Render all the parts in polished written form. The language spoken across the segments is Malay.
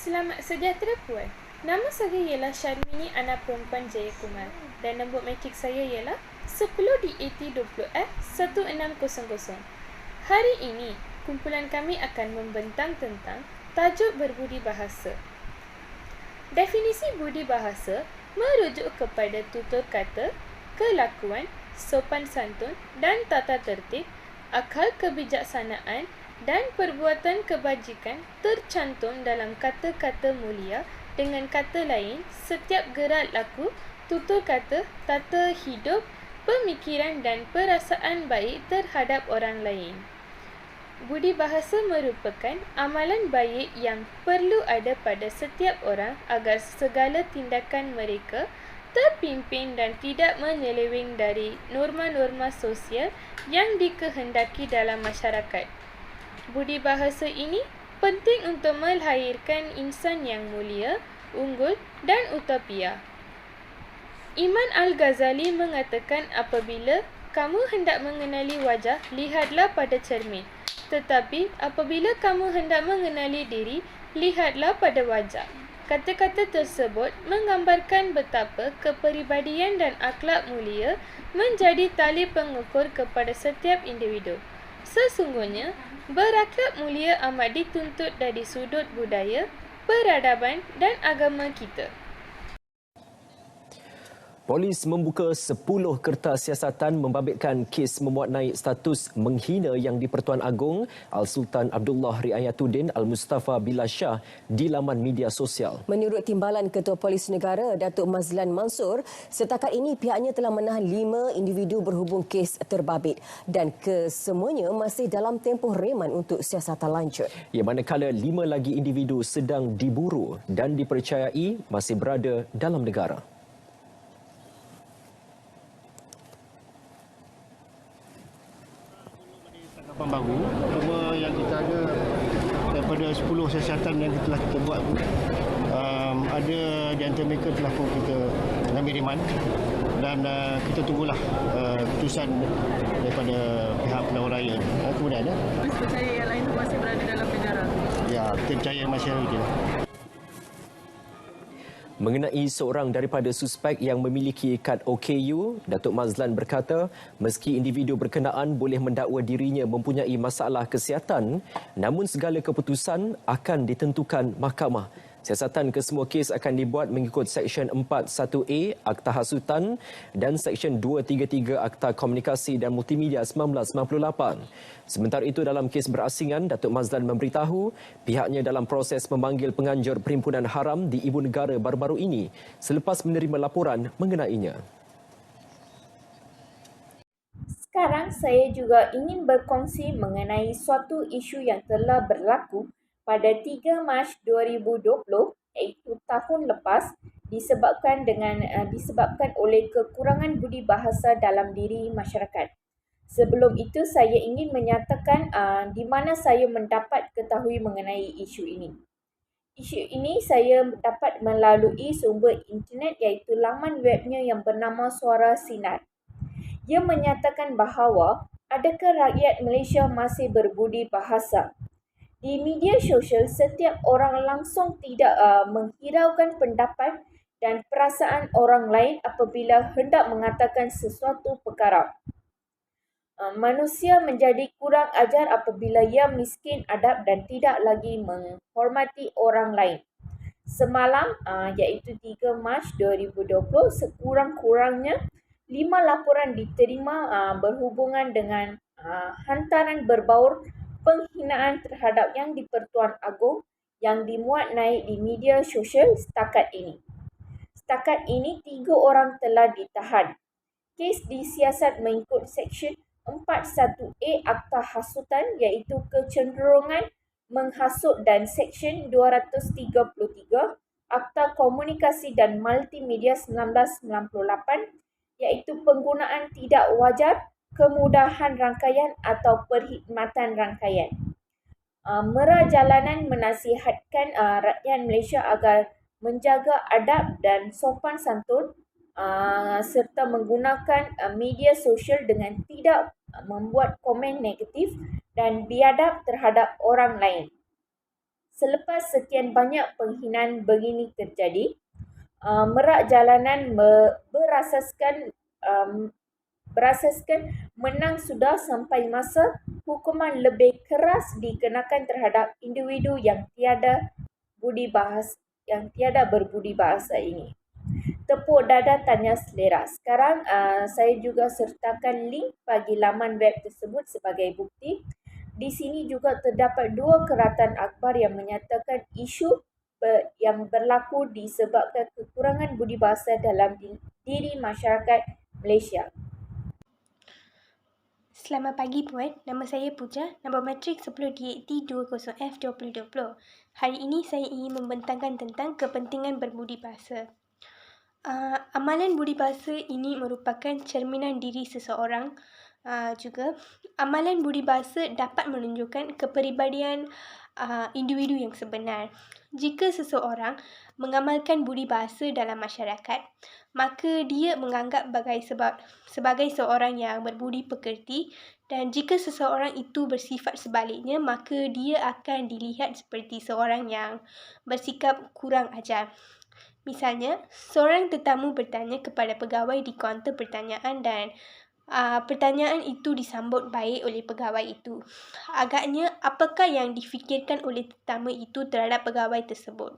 Selamat sejahtera Puan. Nama saya ialah Syarmini anak perempuan Jayakumar dan nombor matrik saya ialah 10 di AT20F 1600. Hari ini, kumpulan kami akan membentang tentang tajuk berbudi bahasa. Definisi budi bahasa merujuk kepada tutur kata, kelakuan, sopan santun dan tata tertib, akal kebijaksanaan dan perbuatan kebajikan tercantum dalam kata-kata mulia. Dengan kata lain, setiap gerak laku, tutur kata, tata hidup, pemikiran dan perasaan baik terhadap orang lain. Budi bahasa merupakan amalan baik yang perlu ada pada setiap orang agar segala tindakan mereka terpimpin dan tidak menyeleweng dari norma-norma sosial yang dikehendaki dalam masyarakat. Budi bahasa ini penting untuk melahirkan insan yang mulia, unggul dan utopia. Imam Al-Ghazali mengatakan apabila kamu hendak mengenali wajah, lihatlah pada cermin. Tetapi apabila kamu hendak mengenali diri, lihatlah pada wajah. Kata-kata tersebut menggambarkan betapa kepribadian dan akhlak mulia menjadi tali pengukur kepada setiap individu. Sesungguhnya, berakhlak mulia amat dituntut dari sudut budaya, peradaban dan agama kita. Polis membuka 10 kertas siasatan membabitkan kes memuat naik status menghina yang di-Pertuan Agong Al-Sultan Abdullah Riayatuddin Al-Mustafa Billah Shah di laman media sosial. Menurut Timbalan Ketua Polis Negara Datuk Mazlan Mansur, setakat ini pihaknya telah menahan 5 individu berhubung kes terbabit dan kesemuanya masih dalam tempoh reman untuk siasatan lanjut. Ya, manakala 5 lagi individu sedang diburu dan dipercayai masih berada dalam negara. Baru, cuma yang kita ada daripada 10 siasatan yang telah kita buat tu, ada di antara mereka telah pun kita ambil riman dan kita tunggulah keputusan daripada pihak Pelawan Raya. Kemudian Polis percaya yang lain masih berada dalam negara? ya, kita percaya masih ada je. Mengenai seorang daripada suspek yang memiliki kad OKU, Datuk Mazlan berkata, meski individu berkenaan boleh mendakwa dirinya mempunyai masalah kesihatan, namun segala keputusan akan ditentukan mahkamah. Siasatan kesemua kes akan dibuat mengikut Seksyen 41A Akta Hasutan dan Seksyen 233 Akta Komunikasi dan Multimedia 1998. Sementara itu, dalam kes berasingan, Datuk Mazlan memberitahu pihaknya dalam proses memanggil penganjur Perhimpunan Haram di Ibu Negara baru-baru ini selepas menerima laporan mengenainya. Sekarang saya juga ingin berkongsi mengenai suatu isu yang telah berlaku pada 3 Mac 2020 iaitu tahun lepas disebabkan oleh kekurangan budi bahasa dalam diri masyarakat. Sebelum itu saya ingin menyatakan di mana saya mendapat ketahui mengenai isu ini. Isu ini saya dapat melalui sumber internet iaitu laman webnya yang bernama Suara Sinar. Ia menyatakan bahawa adakah rakyat Malaysia masih berbudi bahasa? Di media sosial, setiap orang langsung tidak menghiraukan pendapat dan perasaan orang lain apabila hendak mengatakan sesuatu perkara. Manusia menjadi kurang ajar apabila ia miskin adab dan tidak lagi menghormati orang lain. Semalam, iaitu 3 Mac 2020, sekurang-kurangnya 5 laporan diterima berhubungan dengan hantaran berbaur penghinaan terhadap Yang di-Pertuan Agong yang dimuat naik di media sosial setakat ini. Setakat ini 3 orang telah ditahan. Kes disiasat mengikut Seksyen 41A Akta Hasutan iaitu kecenderungan menghasut dan Seksyen 233 Akta Komunikasi dan Multimedia 1998 iaitu penggunaan tidak wajar, kemudahan rangkaian atau perkhidmatan rangkaian. Merajalanan menasihatkan rakyat Malaysia agar menjaga adab dan sopan santun serta menggunakan media sosial dengan tidak membuat komen negatif dan biadab terhadap orang lain. Selepas sekian banyak penghinaan begini terjadi, merak jalanan berasaskan menang sudah sampai masa hukuman lebih keras dikenakan terhadap individu yang tiada berbudi bahasa ini. Tepuk dada tanya selera. Sekarang saya juga sertakan link bagi laman web tersebut sebagai bukti. Di sini juga terdapat 2 keratan akhbar yang menyatakan isu yang berlaku disebabkan kekurangan budi bahasa dalam diri masyarakat Malaysia. Selamat pagi Puan, nama saya Pooja, nombor matrik 10DAT20F2020. Hari ini saya ingin membentangkan tentang kepentingan berbudi bahasa. Amalan budi bahasa ini merupakan cerminan diri seseorang. Juga, amalan budi bahasa dapat menunjukkan kepribadian individu yang sebenar. Jika seseorang mengamalkan budi bahasa dalam masyarakat, maka dia menganggap sebagai seorang yang berbudi pekerti, dan jika seseorang itu bersifat sebaliknya, maka dia akan dilihat seperti seorang yang bersikap kurang ajar. Misalnya, seorang tetamu bertanya kepada pegawai di kaunter pertanyaan dan pertanyaan itu disambut baik oleh pegawai itu. Agaknya, apakah yang difikirkan oleh tetamu itu terhadap pegawai tersebut?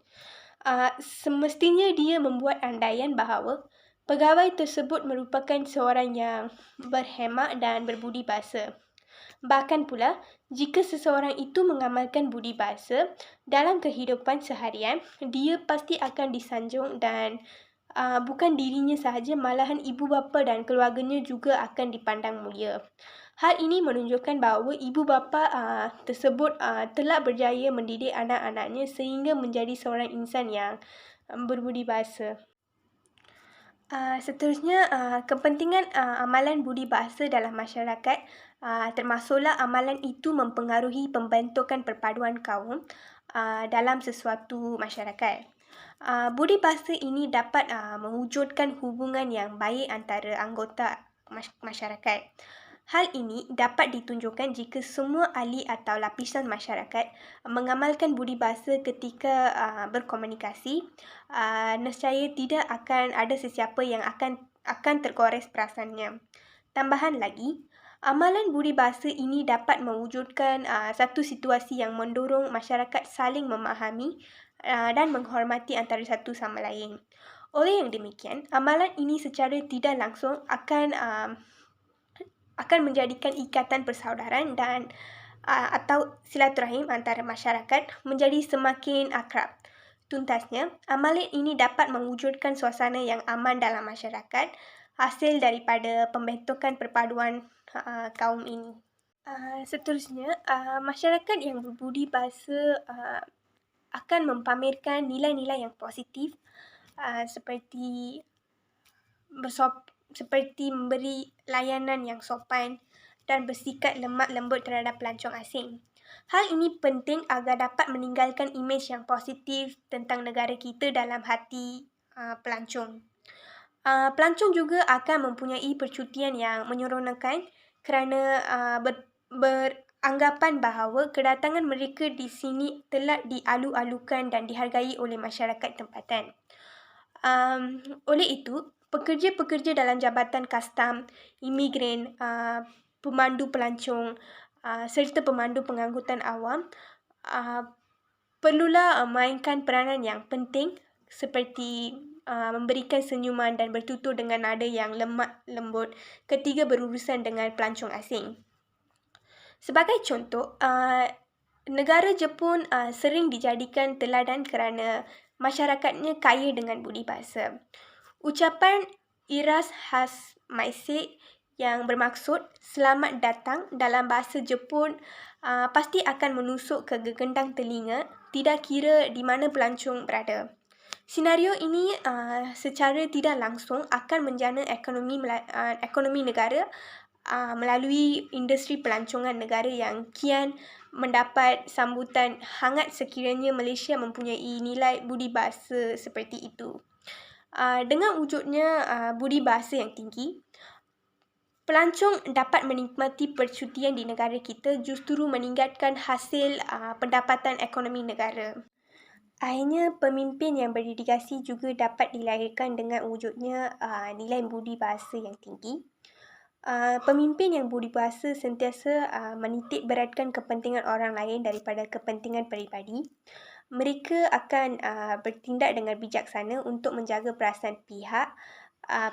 Semestinya dia membuat andaian bahawa pegawai tersebut merupakan seorang yang berhemat dan berbudi bahasa. Bahkan pula, jika seseorang itu mengamalkan budi bahasa dalam kehidupan seharian, dia pasti akan disanjung dan bukan dirinya sahaja, malahan ibu bapa dan keluarganya juga akan dipandang mulia. Hal ini menunjukkan bahawa ibu bapa tersebut telah berjaya mendidik anak-anaknya sehingga menjadi seorang insan yang berbudi bahasa. Seterusnya, kepentingan amalan budi bahasa dalam masyarakat, termasuklah amalan itu mempengaruhi pembentukan perpaduan kaum dalam sesuatu masyarakat. Budi bahasa ini dapat mewujudkan hubungan yang baik antara anggota masyarakat. Hal ini dapat ditunjukkan jika semua ahli atau lapisan masyarakat mengamalkan budi bahasa ketika berkomunikasi. Nescaya tidak akan ada sesiapa yang akan tergores perasaannya. Tambahan lagi, amalan budi bahasa ini dapat mewujudkan satu situasi yang mendorong masyarakat saling memahami dan menghormati antara satu sama lain. Oleh yang demikian, amalan ini secara tidak langsung akan menjadikan ikatan persaudaraan dan atau silaturahim antara masyarakat menjadi semakin akrab. Tuntasnya, amalan ini dapat mewujudkan suasana yang aman dalam masyarakat hasil daripada pembentukan perpaduan kaum ini. Seterusnya, masyarakat yang berbudi bahasa akan mempamerkan nilai-nilai yang positif seperti memberi layanan yang sopan dan bersikap lemah lembut terhadap pelancong asing. Hal ini penting agar dapat meninggalkan imej yang positif tentang negara kita dalam hati pelancong. Pelancong juga akan mempunyai percutian yang menyeronokkan kerana beranggapan bahawa kedatangan mereka di sini telah dialu-alukan dan dihargai oleh masyarakat tempatan. Oleh itu, pekerja-pekerja dalam jabatan kastam, imigran, pemandu pelancong serta pemandu pengangkutan awam perlulah mainkan peranan yang penting seperti memberikan senyuman dan bertutur dengan nada yang lemah lembut ketika berurusan dengan pelancong asing. Sebagai contoh, negara Jepun sering dijadikan teladan kerana masyarakatnya kaya dengan budi bahasa. Ucapan iras khas maisik yang bermaksud selamat datang dalam bahasa Jepun pasti akan menusuk ke gegendang telinga, tidak kira di mana pelancong berada. Senario ini secara tidak langsung akan menjana ekonomi negara melalui industri pelancongan negara yang kian mendapat sambutan hangat sekiranya Malaysia mempunyai nilai budi bahasa seperti itu. Dengan wujudnya budi bahasa yang tinggi, pelancong dapat menikmati percutian di negara kita justru meningkatkan hasil pendapatan ekonomi negara. Akhirnya, pemimpin yang berdedikasi juga dapat dilahirkan dengan wujudnya nilai budi bahasa yang tinggi. Pemimpin yang budi bahasa sentiasa menitik beratkan kepentingan orang lain daripada kepentingan peribadi. Mereka akan bertindak dengan bijaksana untuk menjaga perasaan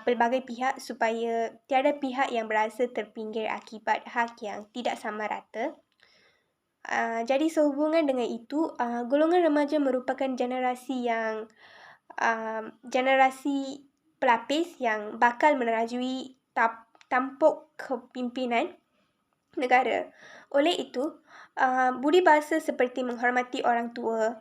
pelbagai pihak supaya tiada pihak yang berasa terpinggir akibat hak yang tidak sama rata. Jadi sehubungan dengan itu, golongan remaja merupakan generasi pelapis yang bakal menerajui tampuk kepimpinan negara. Oleh itu, budi bahasa seperti menghormati orang tua,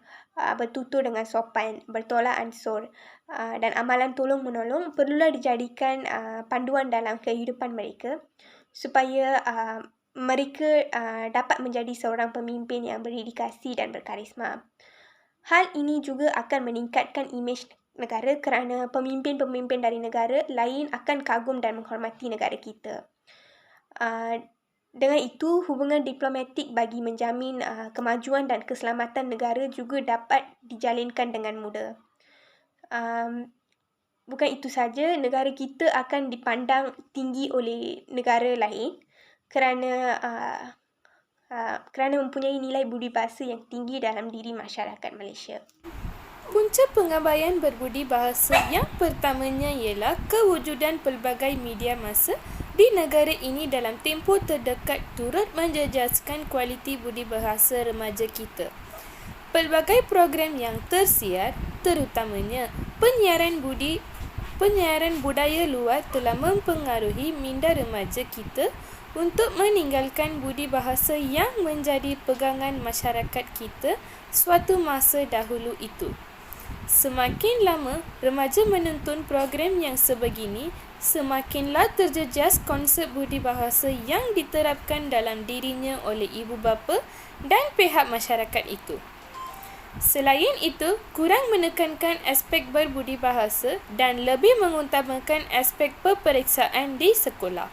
bertutur dengan sopan, bertolak ansur, dan amalan tolong-menolong perlulah dijadikan panduan dalam kehidupan mereka supaya mereka dapat menjadi seorang pemimpin yang berdedikasi dan berkarisma. Hal ini juga akan meningkatkan imej negara kerana pemimpin-pemimpin dari negara lain akan kagum dan menghormati negara kita. Dengan itu, hubungan diplomatik bagi menjamin kemajuan dan keselamatan negara juga dapat dijalinkan dengan mudah. Bukan itu saja, negara kita akan dipandang tinggi oleh negara lain kerana mempunyai nilai budi bahasa yang tinggi dalam diri masyarakat Malaysia. Punca pengabaian berbudi bahasa yang pertamanya ialah kewujudan pelbagai media massa di negara ini dalam tempoh terdekat turut menjejaskan kualiti budi bahasa remaja kita. Pelbagai program yang tersiar, terutamanya penyiaran budaya luar telah mempengaruhi minda remaja kita untuk meninggalkan budi bahasa yang menjadi pegangan masyarakat kita suatu masa dahulu itu. Semakin lama remaja menonton program yang sebegini, semakinlah terjejas konsep budi bahasa yang diterapkan dalam dirinya oleh ibu bapa dan pihak masyarakat itu. Selain itu, kurang menekankan aspek berbudi bahasa dan lebih mengutamakan aspek peperiksaan di sekolah.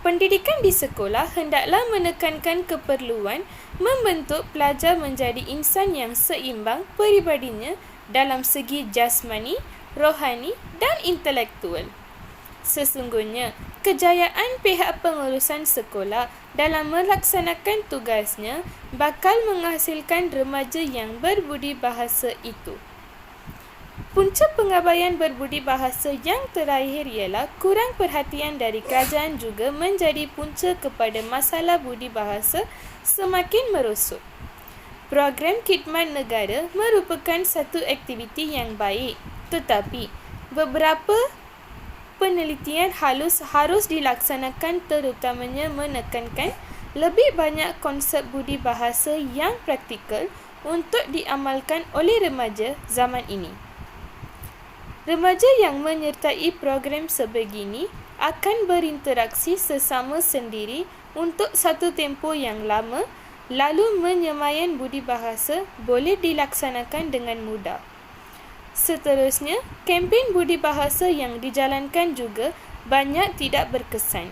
Pendidikan di sekolah hendaklah menekankan keperluan membentuk pelajar menjadi insan yang seimbang peribadinya dalam segi jasmani, rohani dan intelektual. Sesungguhnya, kejayaan pihak pengurusan sekolah dalam melaksanakan tugasnya bakal menghasilkan remaja yang berbudi bahasa itu. Punca pengabaian berbudi bahasa yang terakhir ialah kurang perhatian dari kerajaan juga menjadi punca kepada masalah budi bahasa semakin merosot. Program khidmat negara merupakan satu aktiviti yang baik, tetapi beberapa penelitian harus dilaksanakan terutamanya menekankan lebih banyak konsep budi bahasa yang praktikal untuk diamalkan oleh remaja zaman ini. Remaja yang menyertai program sebegini akan berinteraksi sesama sendiri untuk satu tempoh yang lama, lalu penyemayan budi bahasa boleh dilaksanakan dengan mudah. Seterusnya, kempen budi bahasa yang dijalankan juga banyak tidak berkesan.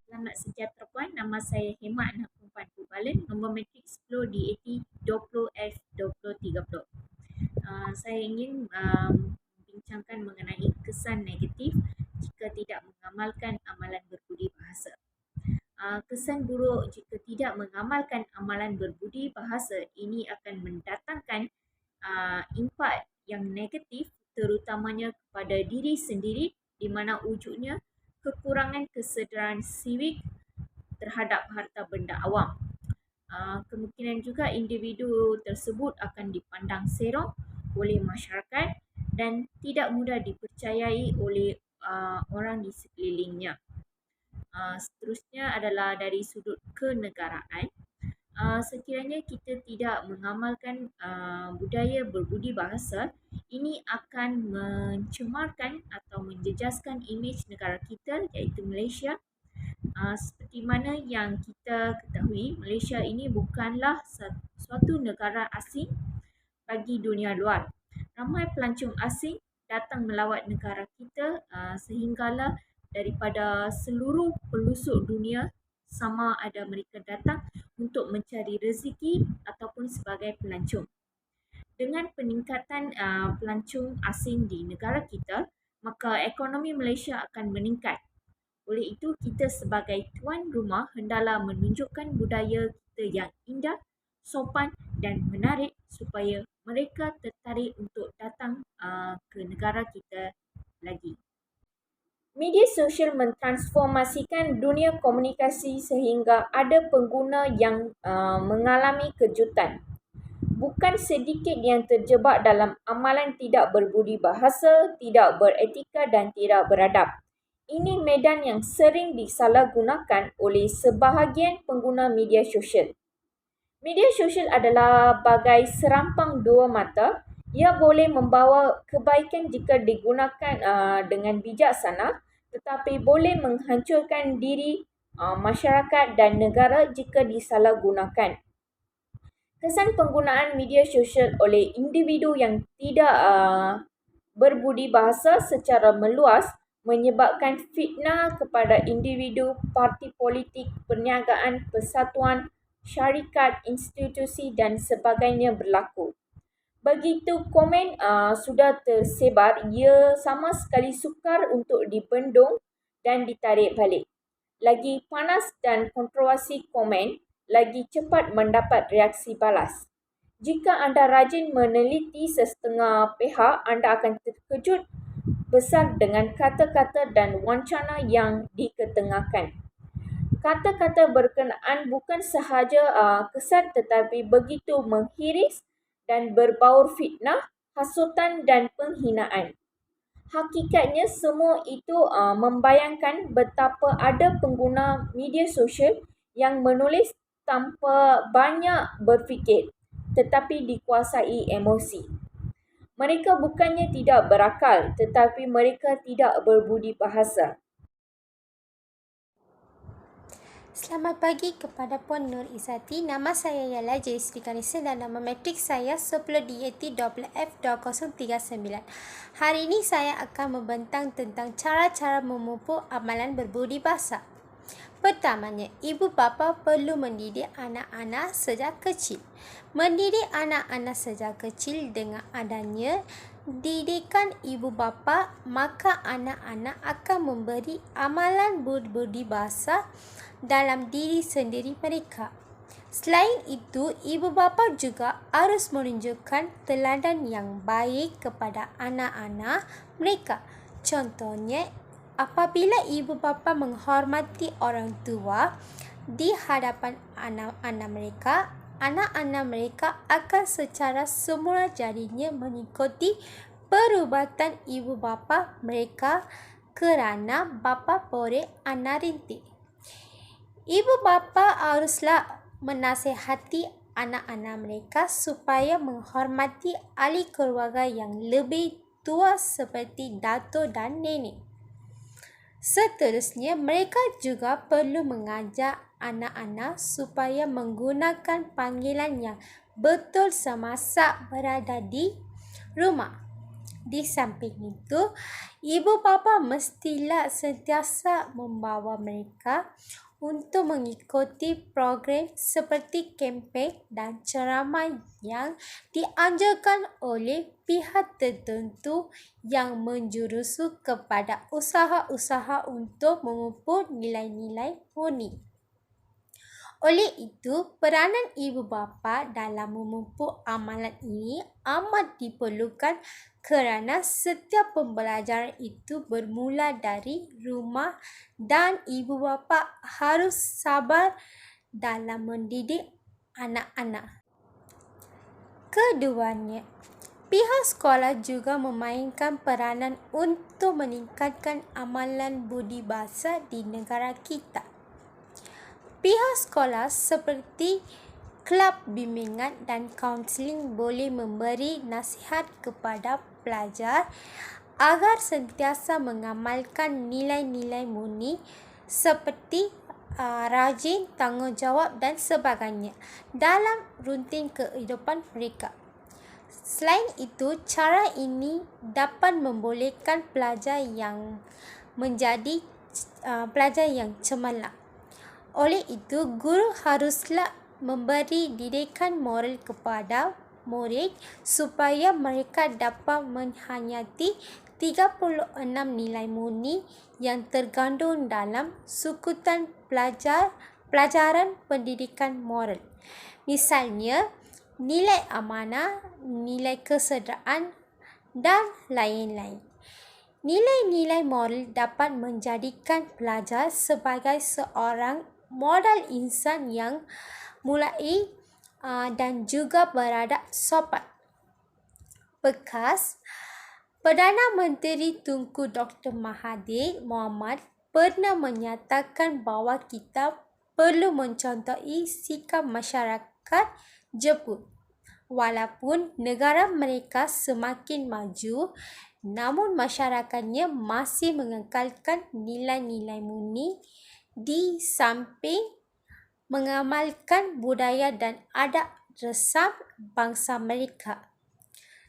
Selamat sejahtera puan, nama saya Hema anak perempuan Kubalan, nombor matrik 10 DAT 20F2030. Saya ingin membincangkan mengenai kesan negatif jika tidak mengamalkan amalan berbudi bahasa. Kesan buruk jika tidak mengamalkan amalan berbudi bahasa ini akan mendatangkan impak yang negatif terutamanya kepada diri sendiri di mana wujudnya kekurangan kesedaran sivik terhadap harta benda awam. Kemungkinan juga individu tersebut akan dipandang serong oleh masyarakat dan tidak mudah dipercayai oleh orang di sekelilingnya. Seterusnya adalah dari sudut kenegaraan. Sekiranya kita tidak mengamalkan budaya berbudi bahasa, ini akan mencemarkan atau menjejaskan imej negara kita iaitu Malaysia. Seperti mana yang kita ketahui, Malaysia ini bukanlah suatu negara asing bagi dunia luar. Ramai pelancong asing datang melawat negara kita sehinggalah daripada seluruh pelosok dunia, sama ada mereka datang untuk mencari rezeki ataupun sebagai pelancong. Dengan peningkatan pelancong asing di negara kita, maka ekonomi Malaysia akan meningkat. Oleh itu, kita sebagai tuan rumah hendaklah menunjukkan budaya kita yang indah, sopan dan menarik supaya mereka tertarik untuk datang ke negara kita lagi. Media sosial mentransformasikan dunia komunikasi sehingga ada pengguna yang mengalami kejutan. Bukan sedikit yang terjebak dalam amalan tidak berbudi bahasa, tidak beretika dan tidak beradab. Ini medan yang sering disalahgunakan oleh sebahagian pengguna media sosial. Media sosial adalah bagai serampang dua mata. Ia boleh membawa kebaikan jika digunakan dengan bijaksana, tetapi boleh menghancurkan diri masyarakat dan negara jika disalahgunakan. Kesan penggunaan media sosial oleh individu yang tidak berbudi bahasa secara meluas menyebabkan fitnah kepada individu, parti politik, perniagaan, persatuan, syarikat, institusi dan sebagainya berlaku. Begitu komen sudah tersebar, ia sama sekali sukar untuk dibendung dan ditarik balik. Lagi panas dan kontroversi komen, lagi cepat mendapat reaksi balas. Jika anda rajin meneliti sesetengah pihak, anda akan terkejut besar dengan kata-kata dan wacana yang diketengahkan. Kata-kata berkenaan bukan sahaja kesan tetapi begitu menghiris dan berbaur fitnah, hasutan dan penghinaan. Hakikatnya semua itu membayangkan betapa ada pengguna media sosial yang menulis tanpa banyak berfikir tetapi dikuasai emosi. Mereka bukannya tidak berakal tetapi mereka tidak berbudi bahasa. Selamat pagi kepada Puan Nur Izzati. Nama saya ialah Jayasri Kanisa dan nama matrik saya 10DAT-F2039. Hari ini saya akan membentang tentang cara-cara memupuk amalan berbudi bahasa. Pertamanya, ibu bapa perlu mendidik anak-anak sejak kecil. Mendidik anak-anak sejak kecil dengan adanya didikan ibu bapa, maka anak-anak akan memberi amalan berbudi bahasa dalam diri sendiri mereka. Selain itu, ibu bapa juga harus menunjukkan teladan yang baik kepada anak-anak mereka. Contohnya, apabila ibu bapa menghormati orang tua di hadapan anak-anak mereka akan secara semula jadinya mengikuti perubatan ibu bapa mereka kerana bapa pore anak rintik. Ibu bapa haruslah menasihati anak-anak mereka supaya menghormati ahli keluarga yang lebih tua seperti datuk dan nenek. Seterusnya, mereka juga perlu mengajar anak-anak supaya menggunakan panggilan yang betul semasa berada di rumah. Di samping itu, ibu bapa mestilah sentiasa membawa mereka untuk mengikuti program seperti kempen dan ceramah yang dianjurkan oleh pihak tertentu yang menjurusu kepada usaha-usaha untuk memupuk nilai-nilai murni. Oleh itu, peranan ibu bapa dalam memupuk amalan ini amat diperlukan kerana setiap pembelajaran itu bermula dari rumah dan ibu bapa harus sabar dalam mendidik anak-anak. Keduanya, pihak sekolah juga memainkan peranan untuk meningkatkan amalan budi bahasa di negara kita. Pihak sekolah seperti kelab bimbingan dan kaunseling boleh memberi nasihat kepada pelajar agar sentiasa mengamalkan nilai-nilai murni seperti rajin, tanggungjawab dan sebagainya dalam rutin kehidupan mereka. Selain itu, cara ini dapat membolehkan pelajar yang menjadi pelajar yang cemerlang. Oleh itu, guru haruslah memberi didikan moral kepada murid supaya mereka dapat menghayati 36 nilai murni yang tergandung dalam sukutan pelajaran pendidikan moral. Misalnya, nilai amanah, nilai kesederaan dan lain-lain. Nilai-nilai moral dapat menjadikan pelajar sebagai seorang modal insan yang mulai dan juga beradab sopan. Bekas Perdana Menteri Tunku Dr. Mahathir Mohamad pernah menyatakan bahawa kita perlu mencontohi sikap masyarakat Jepun. Walaupun negara mereka semakin maju, namun masyarakatnya masih mengekalkan nilai-nilai murni di samping mengamalkan budaya dan adat resam bangsa mereka.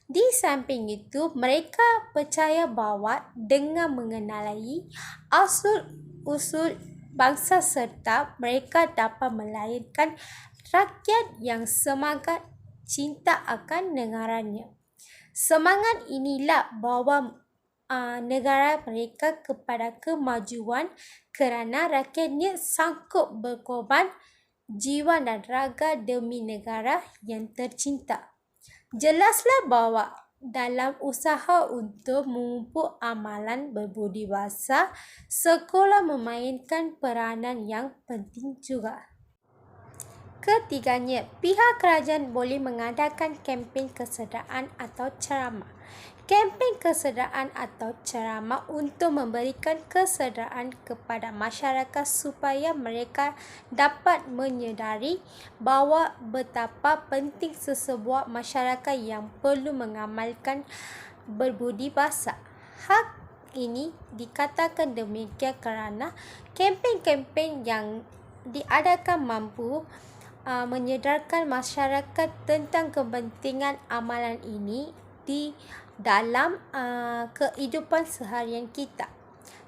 Di samping itu, mereka percaya bahawa dengan mengenali asal-usul bangsa serta mereka dapat melahirkan rakyat yang semangat cinta akan negaranya. Semangat inilah bawa negara mereka kepada kemajuan kerana rakyatnya sanggup berkorban jiwa dan raga demi negara yang tercinta. Jelaslah bahawa dalam usaha untuk memupuk amalan berbudi bahasa, sekolah memainkan peranan yang penting juga. Ketiganya, pihak kerajaan boleh mengadakan kempen kesedaan atau ceramah. Kempen kesedaan atau ceramah untuk memberikan kesedaan kepada masyarakat supaya mereka dapat menyedari bahawa betapa penting sesebuah masyarakat yang perlu mengamalkan berbudi bahasa. Hak ini dikatakan demikian kerana kempen-kempen yang diadakan mampu menyedarkan masyarakat tentang kepentingan amalan ini di dalam kehidupan seharian kita.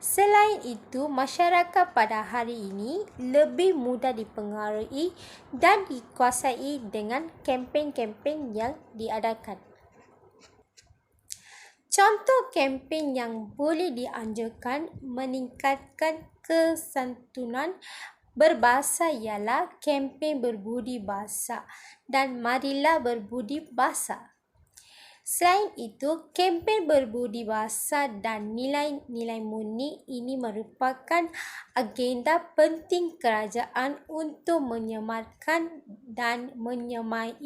Selain itu, masyarakat pada hari ini lebih mudah dipengaruhi dan dikuasai dengan kempen-kempen yang diadakan. Contoh kempen yang boleh dianjurkan meningkatkan kesantunan berbahasa ialah kempen berbudi bahasa dan marilah berbudi bahasa. Selain itu, kempen berbudi bahasa dan nilai-nilai murni ini merupakan agenda penting kerajaan untuk menyematkan dan menyemai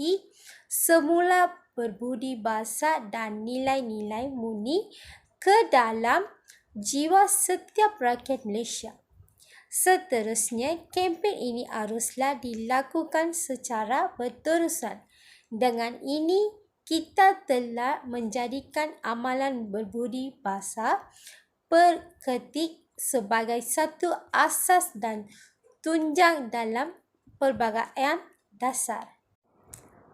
semula berbudi bahasa dan nilai-nilai murni ke dalam jiwa setiap rakyat Malaysia. Seterusnya, kempen ini haruslah dilakukan secara berterusan. Dengan ini, kita telah menjadikan amalan berbudi bahasa perketik sebagai satu asas dan tunjang dalam pelbagai dasar.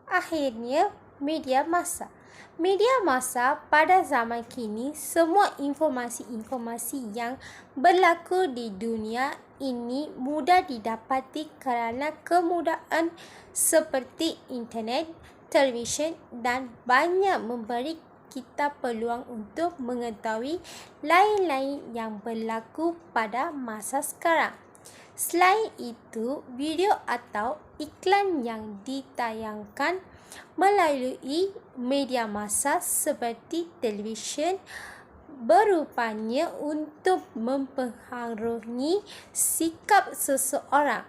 Akhirnya, media massa. Media massa pada zaman kini, semua informasi-informasi yang berlaku di dunia ini mudah didapati kerana kemudahan seperti internet, televisyen dan banyak memberi kita peluang untuk mengetahui lain-lain yang berlaku pada masa sekarang. Selain itu, video atau iklan yang ditayangkan melalui media massa seperti televisyen berupaya untuk mempengaruhi sikap seseorang.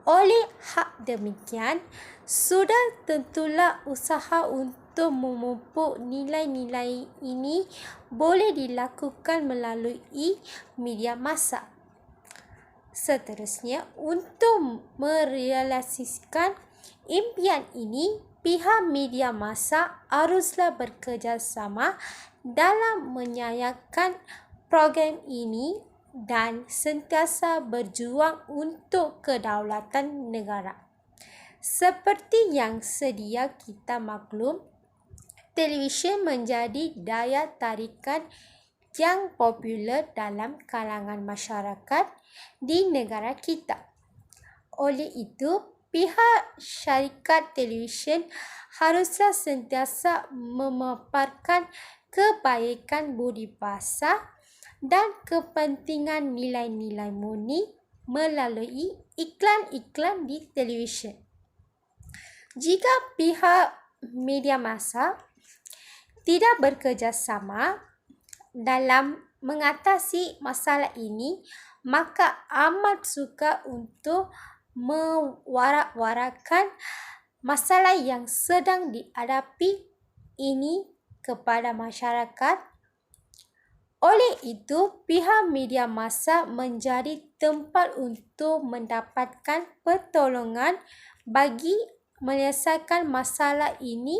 Oleh hak demikian, sudah tentulah usaha untuk memupuk nilai-nilai ini boleh dilakukan melalui media massa. Seterusnya, untuk merealisasikan impian ini, pihak media massa haruslah bekerjasama dalam menyayangkan program ini dan sentiasa berjuang untuk kedaulatan negara. Seperti yang sedia kita maklum, televisyen menjadi daya tarikan yang popular dalam kalangan masyarakat di negara kita. Oleh itu, pihak syarikat televisyen haruslah sentiasa memaparkan kebaikan budi bahasa dan kepentingan nilai-nilai murni melalui iklan-iklan di televisyen. Jika pihak media massa tidak bekerjasama dalam mengatasi masalah ini, maka amat sukar untuk mewarak-warakan masalah yang sedang dihadapi ini kepada masyarakat. Oleh itu, pihak media massa menjadi tempat untuk mendapatkan pertolongan bagi menyelesaikan masalah ini.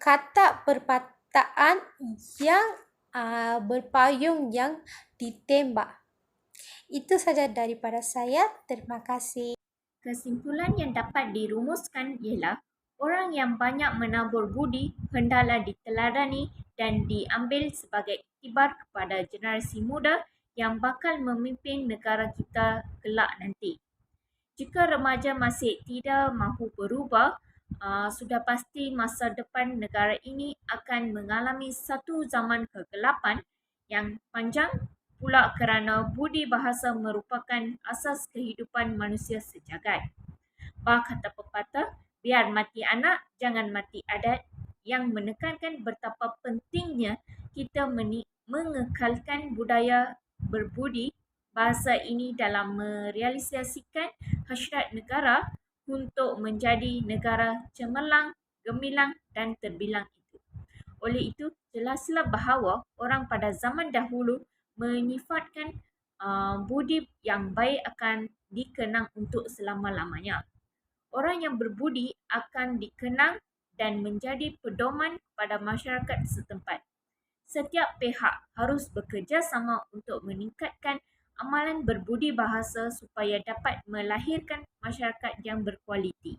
Kata perkataan yang berpayung yang ditembak. Itu saja daripada saya. Terima kasih. Kesimpulan yang dapat dirumuskan ialah orang yang banyak menabur budi hendaklah diteladani dan diambil sebagai iktibar kepada generasi muda yang bakal memimpin negara kita kelak nanti. Jika remaja masih tidak mahu berubah, sudah pasti masa depan negara ini akan mengalami satu zaman kegelapan yang panjang pula kerana budi bahasa merupakan asas kehidupan manusia sejagat. Kata pepatah, biar mati anak, jangan mati adat, yang menekankan betapa pentingnya kita mengekalkan budaya berbudi bahasa ini dalam merealisasikan hasrat negara untuk menjadi negara cemerlang, gemilang dan terbilang itu. Oleh itu, jelaslah bahawa orang pada zaman dahulu menyifatkan budi yang baik akan dikenang untuk selama-lamanya. Orang yang berbudi akan dikenang dan menjadi pedoman kepada masyarakat setempat. Setiap pihak harus bekerjasama untuk meningkatkan amalan berbudi bahasa supaya dapat melahirkan masyarakat yang berkualiti.